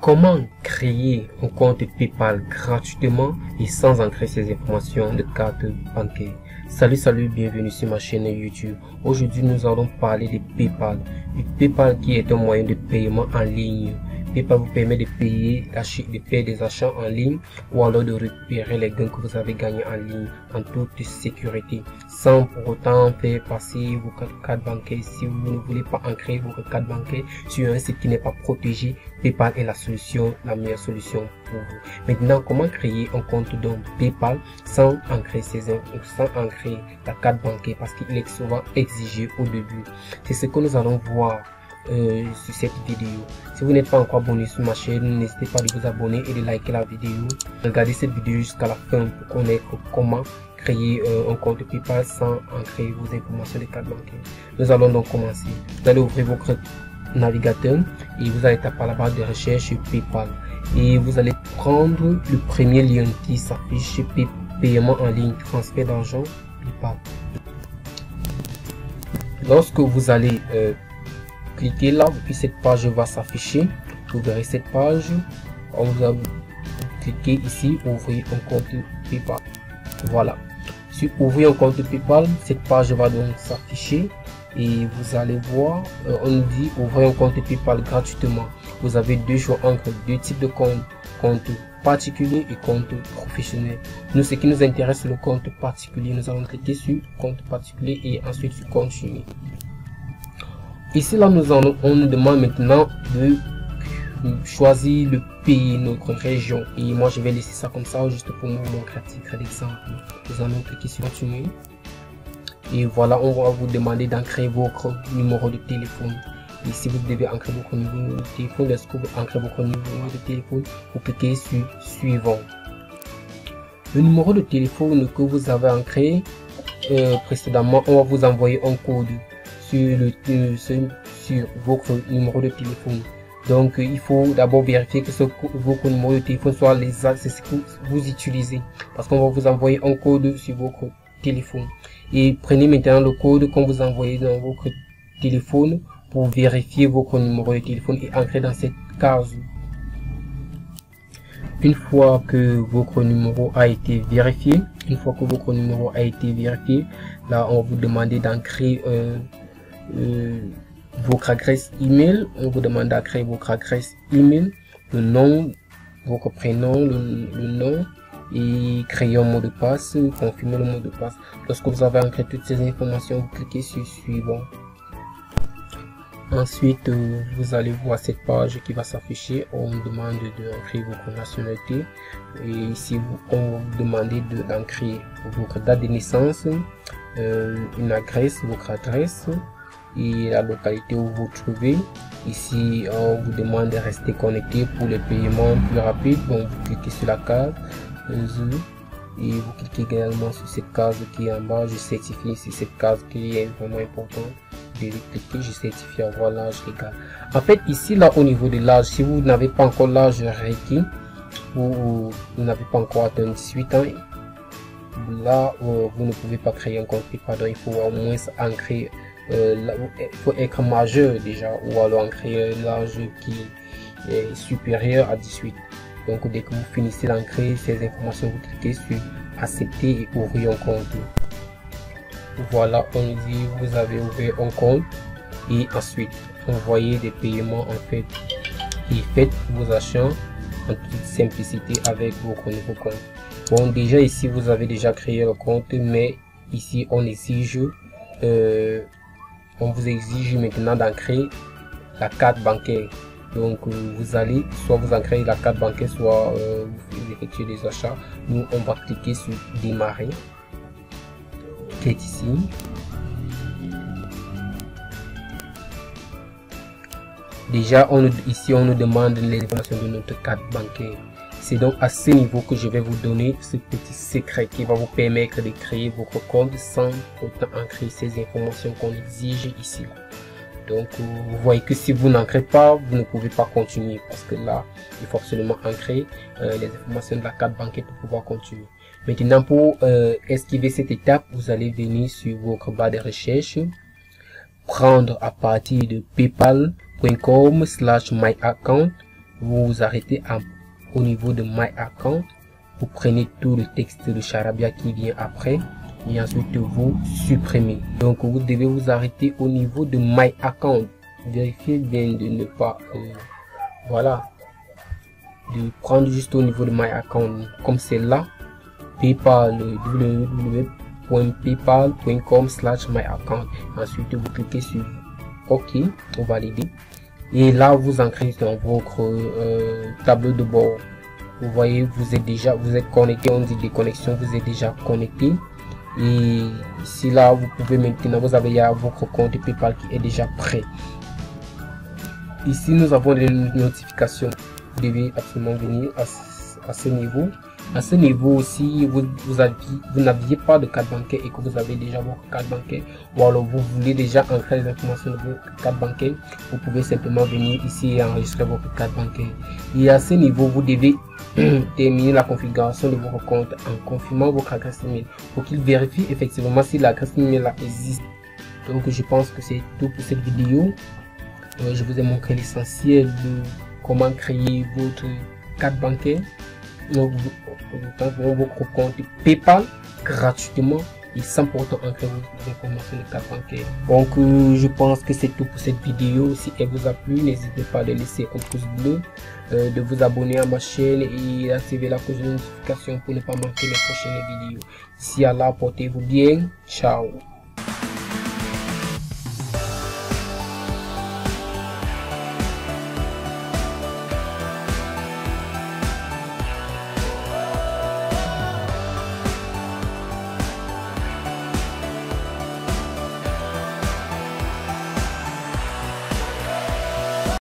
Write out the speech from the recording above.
Comment créer un compte PayPal gratuitement et sans ancrer ses informations de carte bancaire? Salut, bienvenue sur ma chaîne YouTube. Aujourd'hui, nous allons parler de PayPal. PayPal qui est un moyen de paiement en ligne. PayPal vous permet de payer des achats en ligne ou alors de récupérer les gains que vous avez gagnés en ligne en toute sécurité sans pour autant faire passer vos cartes bancaires. Si vous ne voulez pas ancrer vos cartes bancaires sur un site qui n'est pas protégé, PayPal est la meilleure solution pour vous. Maintenant, comment créer un compte dans PayPal sans ancrer la carte bancaire parce qu'il est souvent exigé au début. C'est ce que nous allons voir sur cette vidéo. Si vous n'êtes pas encore abonné sur ma chaîne, n'hésitez pas de vous abonner et de liker la vidéo. Regardez cette vidéo jusqu'à la fin pour connaître comment créer un compte PayPal sans ancrer vos informations de carte bancaire. Nous allons donc commencer. Vous allez ouvrir votre navigateur et vous allez taper à la barre de recherche PayPal et vous allez prendre le premier lien qui s'affiche, paiement en ligne, transfert d'argent PayPal. Lorsque vous allez cliquez là, puis cette page va s'afficher. Vous verrez cette page. On vous a cliqué ici, ouvrir un compte PayPal. Voilà. Sur ouvrir un compte PayPal, cette page va donc s'afficher et vous allez voir, on nous dit ouvrir un compte PayPal gratuitement. Vous avez deux choix entre deux types de comptes, compte particulier et compte professionnel. Nous, ce qui nous intéresse, c'est le compte particulier. Nous allons cliquer sur compte particulier et ensuite sur continuer. Ici, là, on nous demande maintenant de choisir le pays, notre région. Et moi, je vais laisser ça comme ça, juste pour vous montrer à titre d'exemple. Nous allons cliquer sur continuer. Et voilà, on va vous demander d'ancrer votre numéro de téléphone. Et si vous devez ancrer votre numéro de téléphone, lorsque vous ancrez votre numéro de téléphone, vous cliquez sur suivant. Le numéro de téléphone que vous avez ancré précédemment, on va vous envoyer un code sur votre numéro de téléphone. Donc il faut d'abord vérifier que votre numéro de téléphone soit l'exact, c'est ce que vous utilisez, parce qu'on va vous envoyer un code sur votre téléphone. Et prenez maintenant le code qu'on vous envoie dans votre téléphone pour vérifier votre numéro de téléphone et entrer dans cette case. Une fois que votre numéro a été vérifié, là on va vous demander d'ancrer votre adresse email. On vous demande d'ancrer votre adresse email, le nom, votre prénom, le nom, et créer un mot de passe, confirmer le mot de passe. Lorsque vous avez ancré toutes ces informations, vous cliquez sur suivant. Ensuite, vous allez voir cette page qui va s'afficher. On vous demande d'ancrer votre nationalité et ici on va vous demander d'ancrer votre date de naissance, une adresse, votre adresse et la localité où vous vous trouvez. Ici on vous demande de rester connecté pour les paiements plus rapides. Bon, vous cliquez sur la case et vous cliquez également sur cette case qui est en bas, je certifie. C'est cette case qui est vraiment importante. Vous cliquez, je certifie avoir l'âge légal. En fait, ici là au niveau de l'âge, si vous n'avez pas encore l'âge requis ou vous n'avez pas encore atteint 18 ans, là vous ne pouvez pas créer un compte PayPal. Il faut au moins ancrer il faut être majeur déjà, ou alors ancrer l'âge qui est supérieur à 18. Donc dès que vous finissez d'ancrer ces informations, vous cliquez sur accepter et ouvrir un compte. Voilà, on dit vous avez ouvert un compte et ensuite envoyez des paiements en fait et faites vos achats en toute simplicité avec votre nouveau compte. Bon, déjà ici vous avez déjà créé le compte, mais ici on vous exige maintenant d'ancrer la carte bancaire. Donc vous allez soit vous ancrer la carte bancaire, soit vous effectuez des achats. Nous on va cliquer sur démarrer qui est ici. Déjà ici on nous demande les informations de notre carte bancaire. C'est donc à ce niveau que je vais vous donner ce petit secret qui va vous permettre de créer votre compte sans autant ancrer ces informations qu'on exige ici. Donc vous voyez que si vous n'ancrez pas, vous ne pouvez pas continuer, parce que là il faut absolument ancrer les informations de la carte bancaire pour pouvoir continuer. Maintenant, pour esquiver cette étape, vous allez venir sur votre barre de recherche, prendre à partir de paypal.com/myaccount vous vous arrêtez au niveau de My Account. Vous prenez tout le texte de Charabia qui vient après et ensuite vous supprimez. Donc vous devez vous arrêter au niveau de My Account. Vérifiez bien de ne pas voilà, de prendre juste au niveau de My Account comme c'est là. PayPal, www.paypal.com/myaccount. Ensuite vous cliquez sur OK pour valider et là vous ancrez dans votre tableau de bord. Vous voyez, vous êtes connecté, on dit des connexions, vous êtes déjà connecté. Et ici là, vous pouvez maintenant, vous avez votre compte PayPal qui est déjà prêt. Ici, nous avons les notifications. Vous devez absolument venir à ce niveau. À ce niveau aussi, vous n'aviez pas de carte bancaire et que vous avez déjà votre carte bancaire, ou alors vous voulez déjà entrer les informations de votre carte bancaire, vous pouvez simplement venir ici et enregistrer votre carte bancaire. Et à ce niveau, vous devez terminer la configuration de votre compte en confirmant votre adresse email pour qu'il vérifie effectivement si l'adresse email là existe. Donc je pense que c'est tout pour cette vidéo. Je vous ai montré l'essentiel de comment créer votre carte bancaire. Donc vous ouvrez votre compte PayPal gratuitement et sans pourtant entrer vos informations de carte bancaire. Donc je pense que c'est tout pour cette vidéo. Si elle vous a plu, n'hésitez pas à laisser un pouce bleu, de vous abonner à ma chaîne et activer la cloche de notification pour ne pas manquer les prochaines vidéos. D'ici à là, portez-vous bien. Ciao.